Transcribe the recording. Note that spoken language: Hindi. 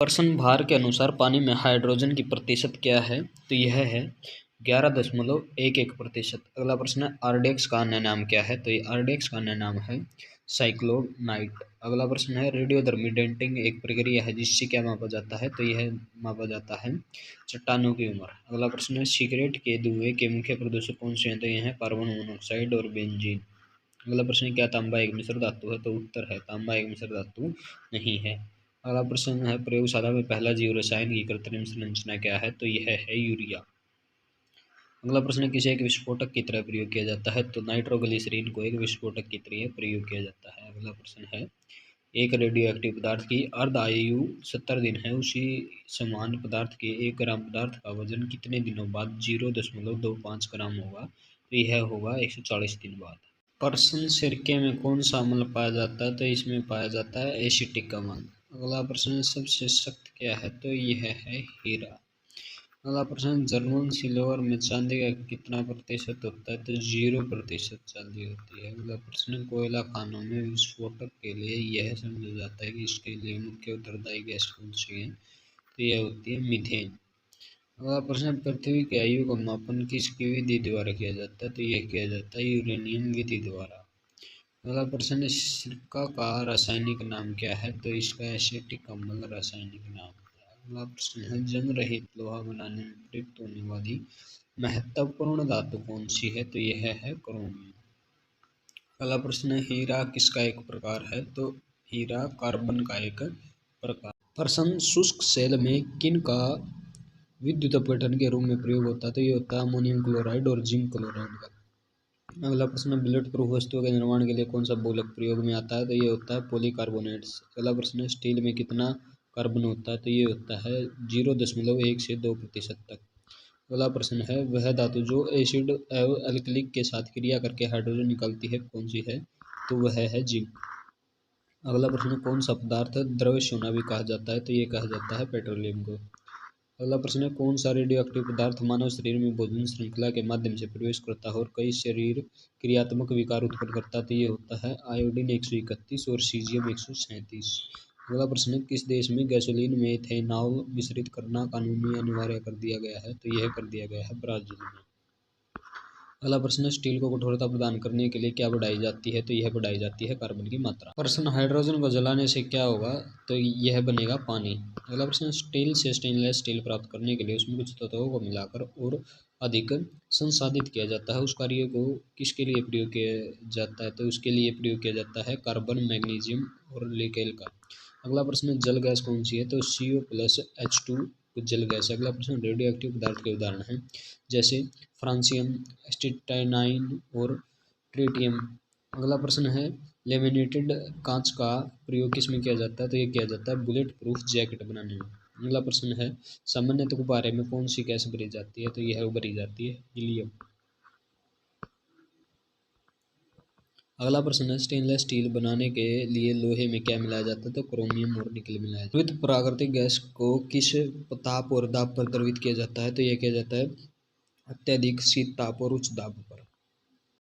प्रश्न भार के अनुसार पानी में हाइड्रोजन की प्रतिशत क्या है? तो यह है 11.11%। अगला प्रश्न है आरडीएक्स का अन्य नाम क्या है? तो ये आरडीएक्स का अन्य नाम है साइक्लोनाइट। अगला प्रश्न है रेडियोधर्मी डेंटिंग एक प्रक्रिया है जिससे क्या मापा जाता है? तो यह मापा जाता है चट्टानों की उम्र। अगला प्रश्न है सिगरेट के धुएं के मुख्य प्रदूषक कौन से हैं? तो यह है कार्बन मोनोऑक्साइड और बेंजीन। अगला प्रश्न है क्या तांबा एक मिश्र धातु है? तो उत्तर है तांबा एक मिश्र धातु नहीं है। अगला प्रश्न है प्रयोगशाला में पहला जीव रसायन की कृत्रिम संरचना क्या है? तो यह है यूरिया। अगला प्रश्न है किसे एक विस्फोटक की तरह प्रयोग किया जाता है? तो नाइट्रोग्लिसरीन को एक विस्फोटक की तरह प्रयोग किया जाता है। अगला प्रश्न है एक रेडियो एक्टिव पदार्थ की अर्ध आयु 70 दिन है, उसी समान पदार्थ के 1 ग्राम पदार्थ का वजन कितने दिनों बाद 0.25 ग्राम होगा? तो यह होगा 140 दिन बाद। प्रश्न सिरके में कौन सा अम्ल पाया जाता है? तो इसमें पाया जाता है एसिटिक अम्ल। अगला प्रश्न सबसे सख्त क्या है? तो यह है हीरा। अगला प्रश्न जर्मन सिल्वर में चांदी का कितना प्रतिशत होता है? तो 0% चांदी होती है। अगला प्रश्न कोयला खानों में विस्फोटक के लिए यह समझा जाता है कि इसके लिए मुख्य उत्तरदायी गैस कौन सी है? तो यह होती है मीथेन। अगला प्रश्न पृथ्वी की आयु का मापन किसकी विधि द्वारा किया जाता है? तो यह किया जाता है यूरेनियम विधि द्वारा। अगला प्रश्न सिरका का रासायनिक नाम क्या है? तो इसका एसिटिक अम्ल रासायनिक नाम है। अगला प्रश्न है जंग रहित लोहा बनाने में प्रयुक्त होने वाली महत्वपूर्ण धातु कौन सी है? तो यह है क्रोमियम। अगला प्रश्न है हीरा किसका एक प्रकार है? तो हीरा कार्बन का एक प्रकार। प्रश्न शुष्क सेल में किन का विद्युत अपघटन के रूप में प्रयोग होता है? तो ये होता है अमोनियम क्लोराइड और जिंक क्लोराइड का। अगला प्रश्न बुलेट प्रूफ वस्तुओं के निर्माण के लिए कौन सा बहुलक प्रयोग में आता है? तो ये होता है पॉलीकार्बोनेट्स। अगला प्रश्न स्टील में कितना कार्बन होता है? तो ये होता है 0.1 से 2% तक। अगला प्रश्न है वह धातु जो एसिड एवं एल्कलिक के साथ क्रिया करके हाइड्रोजन निकालती है कौन सी है? तो वह है जिंक। अगला प्रश्न कौन सा पदार्थ द्रव्य सोना भी कहा जाता है? तो ये कहा जाता है पेट्रोलियम को। अगला प्रश्न है कौन सा रेडियो एक्टिव पदार्थ मानव शरीर में भोजन श्रृंखला के माध्यम से प्रवेश करता है और कई शरीर क्रियात्मक विकार उत्पन्न करता है? तो ये होता है आयोडीन 131 और सीजियम 137। अगला प्रश्न है किस देश में गैसोलीन में इथेनॉल मिश्रित करना कानूनी अनिवार्य कर दिया गया है? तो यह कर दिया गया है ब्राजील में। अगला प्रश्न स्टील को कठोरता प्रदान करने के लिए क्या बढ़ाई जाती है? तो यह बढ़ाई जाती है कार्बन की मात्रा। प्रश्न हाइड्रोजन को जलाने से क्या होगा? तो यह बनेगा पानी। अगला प्रश्न स्टील से स्टेनलेस स्टील प्राप्त करने के लिए उसमें कुछ तत्वों को मिलाकर और अधिक संसाधित किया जाता है। उस कार्य को किसके लिए प्रयोग किया जाता है? तो उसके लिए प्रयोग किया जाता है कार्बन मैग्नीशियम और निकेल का। अगला प्रश्न जल गैस कौन सी है? तो CO+H2 जल गैस। अगला प्रश्न रेडियो एक्टिव पदार्थ के उदाहरण हैं जैसे फ्रांसियम, स्टिटाइनाइन और ट्रिटियम। अगला प्रश्न है लेमिनेटेड कांच का प्रयोग किस में किया जाता है? तो ये किया जाता है बुलेट प्रूफ जैकेट बनाने में। अगला प्रश्न है सामान्यतः गुब्बारे में कौन सी गैस भरी जाती है? तो यह भरी जाती है हीलियम। अगला प्रश्न है स्टेनलेस स्टील बनाने के लिए लोहे में क्या मिलाया जाता है? तो क्रोमियम और निकल मिलाया जाता है। द्रवित प्राकृतिक गैस को किस ताप और दाब पर द्रवित किया जाता है? तो यह किया जाता है अत्यधिक शीत ताप और उच्च दाब पर।